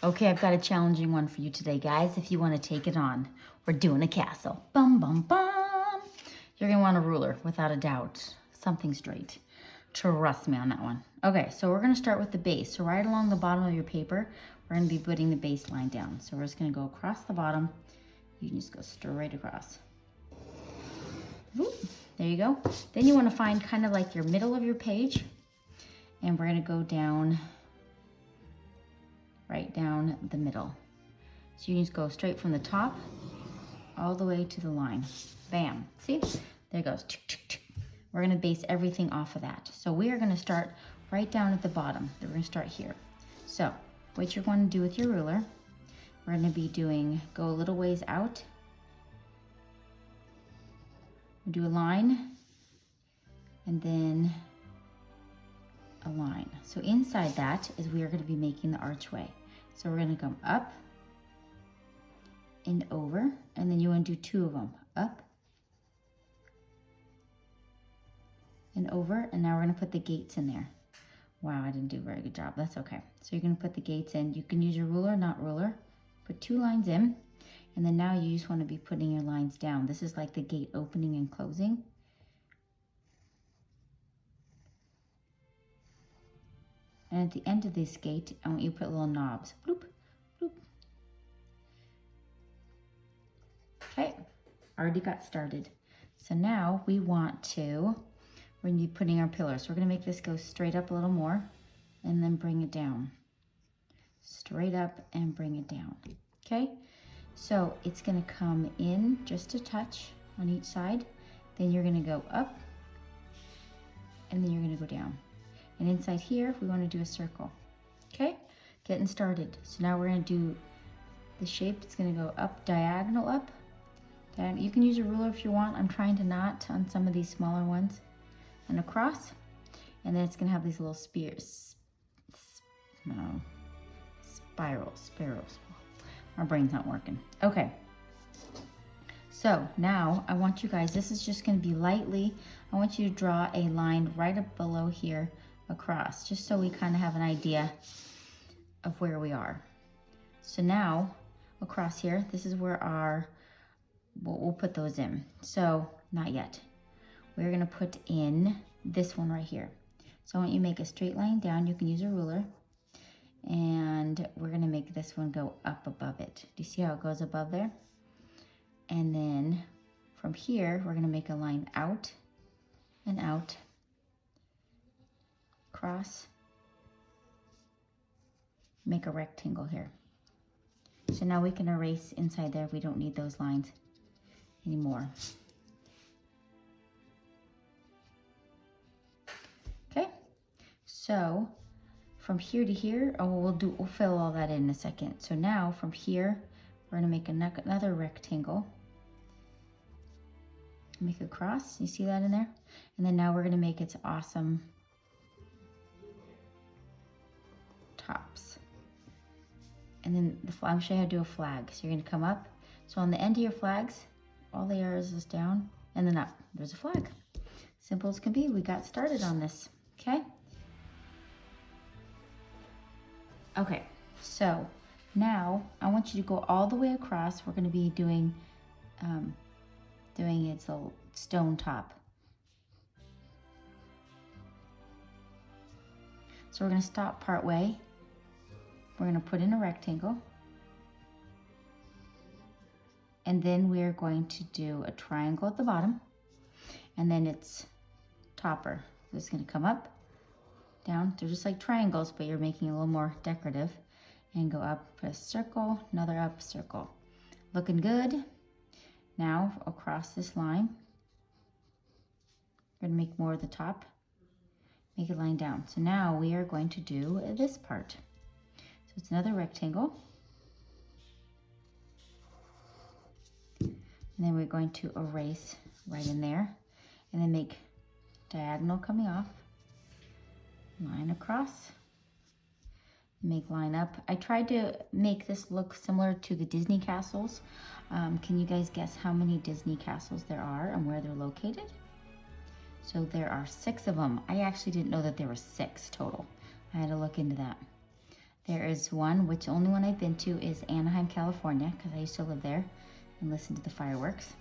Okay, I've got a challenging one for you today, guys. If you want to take it on, we're doing a castle. Bum, bum, bum. You're going to want a ruler, without a doubt. Something straight. Trust me on that one. Okay, so we're going to start with the base. So right along the bottom of your paper, we're going to be putting the base line down. So we're just going to go across the bottom. You can just go straight across. Ooh, there you go. Then you want to find kind of like your middle of your page. And we're going to go down, right down the middle. So you just go straight from the top all the way to the line. Bam. See? There it goes. We're going to base everything off of that. So we are going to start right down at the bottom. We're going to start here. So what you're going to do with your ruler, we're going to be doing, go a little ways out. Do a line and then a line. So inside that is we are going to be making the archway. So we're going to come up and over, and then you want to do two of them, up and over, and now we're going to put the gates in there. Wow, I didn't do a very good job. That's okay. So you're going to put the gates in. You can use your ruler, not ruler. Put two lines in, and then now you just want to be putting your lines down. This is like the gate opening and closing. And at the end of this gate, I want you to put little knobs. Bloop, bloop. Okay, already got started. So now we want to, we're going to be putting our pillars. So we're going to make this go straight up a little more and then bring it down. Straight up and bring it down. Okay, so it's going to come in just a touch on each side. Then you're going to go up and then you're going to go down. And inside here, we want to do a circle. Okay, getting started. So now we're going to do the shape. It's going to go up, diagonal up. You can use a ruler if you want. I'm trying to not on some of these smaller ones. And across. And then it's going to have these little spirals. My brain's not working. Okay. So now I want you guys, this is just going to be lightly, I want you to draw a line right up below here across, just so we kind of have an idea of where we are. So now across here, this is where we'll put those in. So not yet. We're going to put in this one right here. So I want you to make a straight line down. You can use a ruler. And we're going to make this one go up above it. Do you see how it goes above there? And then from here, we're going to make a line out and out. Cross, make a rectangle here. So now we can erase inside there. We don't need those lines anymore. Okay, so from here to here, we'll fill all that in a second. So now from here, we're gonna make another rectangle. Make a cross, you see that in there? And then now we're gonna make its awesome tops. And then I'm showing you how to do a flag. So you're going to come up. So on the end of your flags, all the arrows is down and then up. There's a flag. Simple as can be. We got started on this. Okay. Okay. So now I want you to go all the way across. We're going to be doing its little stone top. So we're going to stop part way. We're going to put in a rectangle. And then we're going to do a triangle at the bottom. And then it's topper. So it's going to come up, down. They're just like triangles, but you're making it a little more decorative. And go up, put a circle, another up, circle. Looking good. Now across this line, we're going to make more of the top. Make a line down. So now we are going to do this part. So it's another rectangle. And then we're going to erase right in there. And then make diagonal coming off. Line across. Make line up. I tried to make this look similar to the Disney castles. Can you guys guess how many Disney castles there are and where they're located? So there are 6 of them. I actually didn't know that there were 6 total. I had to look into that. There is one, which the only one I've been to is Anaheim, California, because I used to live there and listen to the fireworks.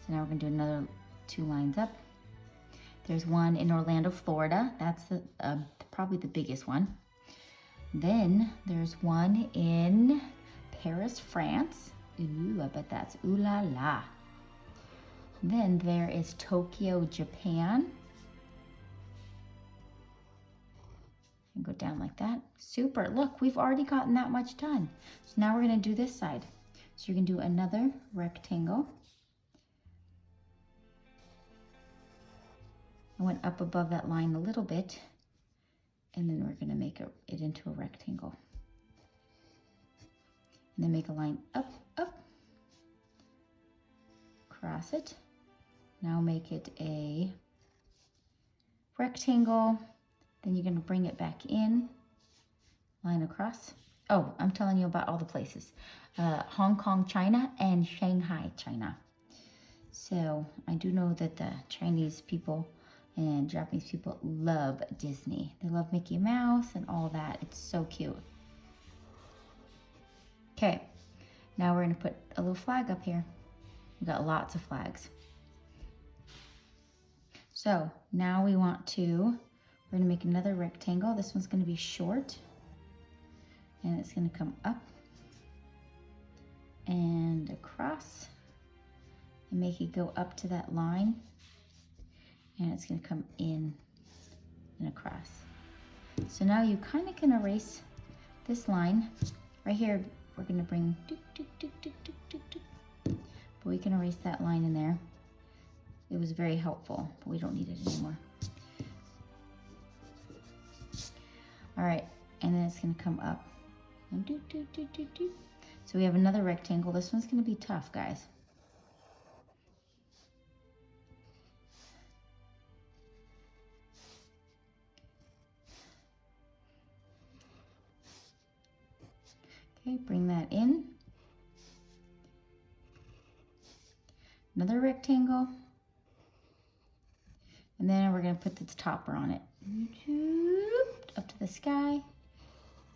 So now we're gonna do another 2 lines up. There's one in Orlando, Florida. That's probably the biggest one. Then there's one in Paris, France. Ooh, I bet that's ooh la la. Then there is Tokyo, Japan. And go down like that. Super, look, we've already gotten that much done. So now we're gonna do this side. So you're gonna do another rectangle. I went up above that line a little bit, and then we're gonna make it into a rectangle. And then make a line up, up, cross it. Now make it a rectangle. Then you're gonna bring it back in, line across. Oh, I'm telling you about all the places. Hong Kong, China, and Shanghai, China. So I do know that the Chinese people and Japanese people love Disney. They love Mickey Mouse and all that. It's so cute. Okay, now we're gonna put a little flag up here. We've got lots of flags. So now we're gonna make another rectangle. This one's gonna be short, and it's gonna come up and across and make it go up to that line, and it's gonna come in and across. So now you kind of can erase this line. Right here, we're gonna bring doot, doot, doot, doot, doot, doot, doot. But we can erase that line in there. It was very helpful, but we don't need it anymore. All right, and then it's gonna come up. And doot, doot, doot, doot, doot. So we have another rectangle. This one's gonna be tough, guys. Okay, bring that in. Another rectangle. And then we're gonna put this topper on it. Up to the sky,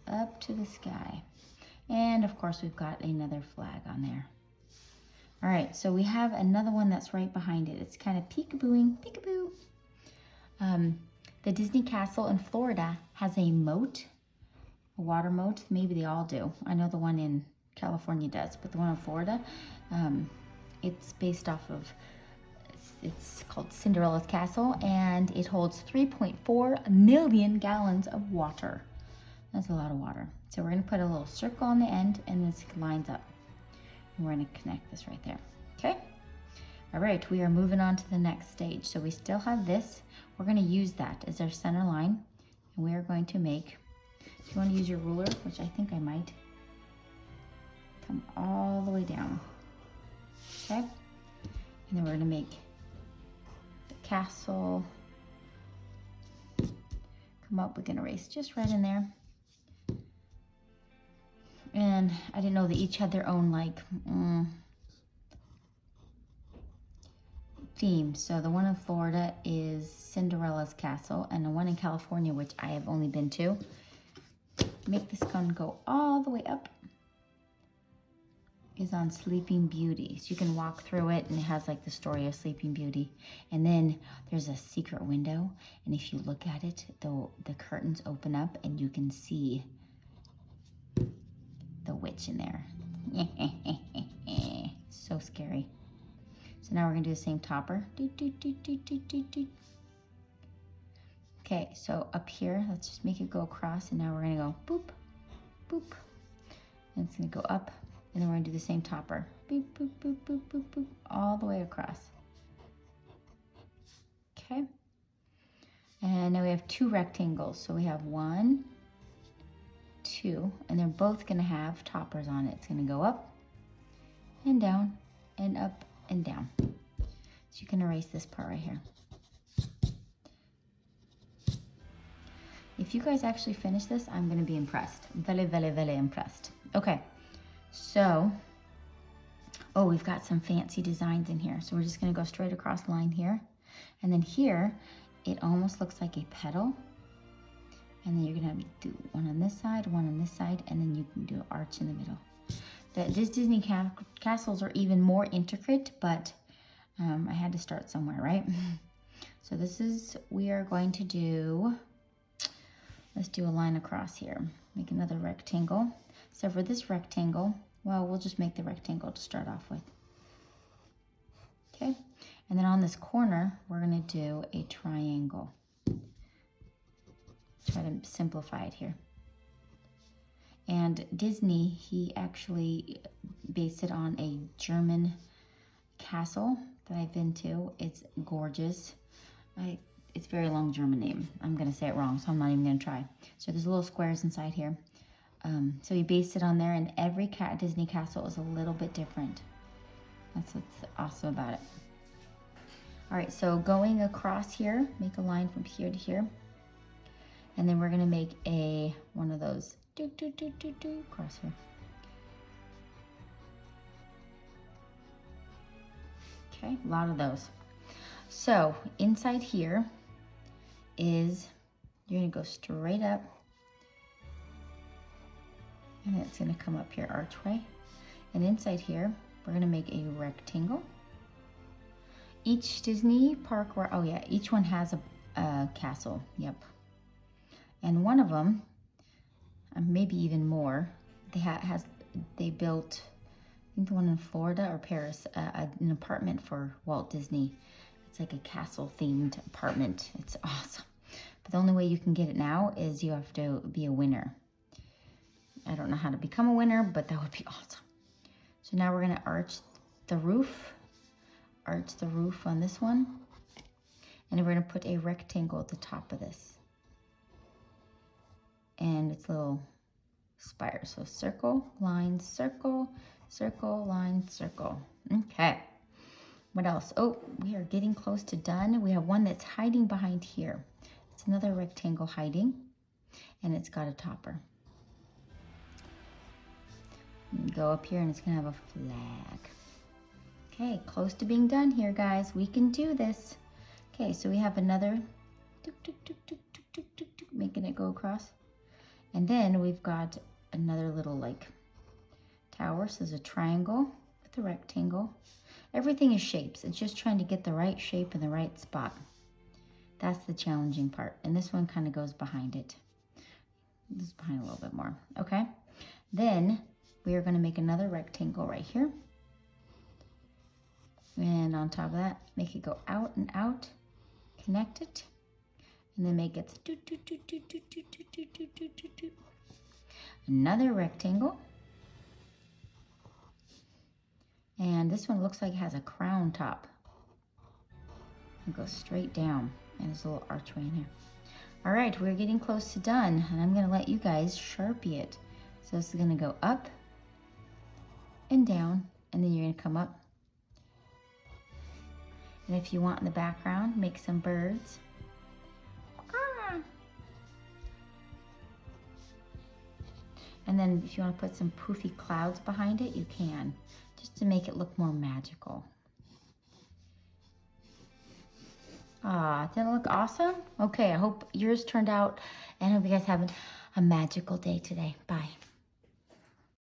up to the sky. And of course we've got another flag on there. All right, so we have another one that's right behind it. It's kind of peekabooing, peekaboo. The Disney Castle in Florida has a moat, a water moat. Maybe they all do. I know the one in California does, but the one in Florida, it's based off of, it's called Cinderella's Castle, and it holds 3.4 million gallons of water. That's a lot of water. So we're gonna put a little circle on the end, and this lines up. And we're gonna connect this right there, okay? All right, we are moving on to the next stage. So we still have this. We're gonna use that as our center line, and we are going to make, if you wanna use your ruler, which I think I might, come all the way down, okay? And then we're gonna make the castle come up. We can erase just right in there. And I didn't know they each had their own like theme. So the one in Florida is Cinderella's Castle, and the one in California, which I have only been to, make this gun go all the way up, is on Sleeping Beauty. So you can walk through it, and it has like the story of Sleeping Beauty. And then there's a secret window, and if you look at it, the curtains open up and you can see the witch in there. So scary. So now we're gonna do the same topper. Okay, so up here, let's just make it go across, and now we're gonna go boop, boop. And it's gonna go up, and then we're gonna do the same topper. Boop, boop, boop, boop, boop, boop, all the way across. Okay. And now we have 2 rectangles. So we have 1, 2, and they're both gonna have toppers on it. It's gonna go up and down and up and down. So you can erase this part right here. If you guys actually finish this, I'm gonna be impressed. Very, very, very impressed. Okay, so, oh, we've got some fancy designs in here. So we're just gonna go straight across the line here. And then here, it almost looks like a petal. And then you're gonna do one on this side, one on this side, and then you can do an arch in the middle. This Disney castles are even more intricate, but I had to start somewhere, right? So this is, we are going to do, let's do a line across here. Make another rectangle. So for this rectangle, well, we'll just make the rectangle to start off with. Okay, and then on this corner, we're gonna do a triangle. Try to simplify it here. And Disney, he actually based it on a German castle that I've been to. It's gorgeous. It's a very long German name. I'm gonna say it wrong, so I'm not even gonna try. So there's little squares inside here. So he based it on there, and every Disney castle is a little bit different. That's what's awesome about it. All right, so going across here, make a line from here to here. And then we're gonna make one of those across here. Okay, a lot of those. So inside here is, you're gonna go straight up, and it's gonna come up your archway. And inside here, we're gonna make a rectangle. Each Disney park, each one has a castle, yep. And one of them, maybe even more, they built, I think the one in Florida or Paris, an apartment for Walt Disney. It's like a castle themed apartment. It's awesome. But the only way you can get it now is you have to be a winner. I don't know how to become a winner, but that would be awesome. So now we're gonna arch the roof on this one. And then we're gonna put a rectangle at the top of this. And it's little spires. So circle, line, circle, circle, line, circle. Okay. What else? Oh, we are getting close to done. We have one that's hiding behind here. It's another rectangle hiding, and it's got a topper. Go up here and it's gonna have a flag. Okay, close to being done here, guys. We can do this. Okay, so we have another, making it go across. And then we've got another little like tower. So there's a triangle with a rectangle. Everything is shapes. It's just trying to get the right shape in the right spot. That's the challenging part. And this one kind of goes behind it. This is behind a little bit more, okay? Then we are gonna make another rectangle right here. And on top of that, make it go out and out, connect it, and then make it another rectangle. And this one looks like it has a crown top. It goes straight down, and there's a little archway in here. All right, we're getting close to done, and I'm gonna let you guys Sharpie it. So this is gonna go up and down, and then you're gonna come up. And if you want in the background, make some birds. And then if you want to put some poofy clouds behind it, you can, just to make it look more magical. Didn't it look awesome? Okay, I hope yours turned out, and I hope you guys have a magical day today. Bye.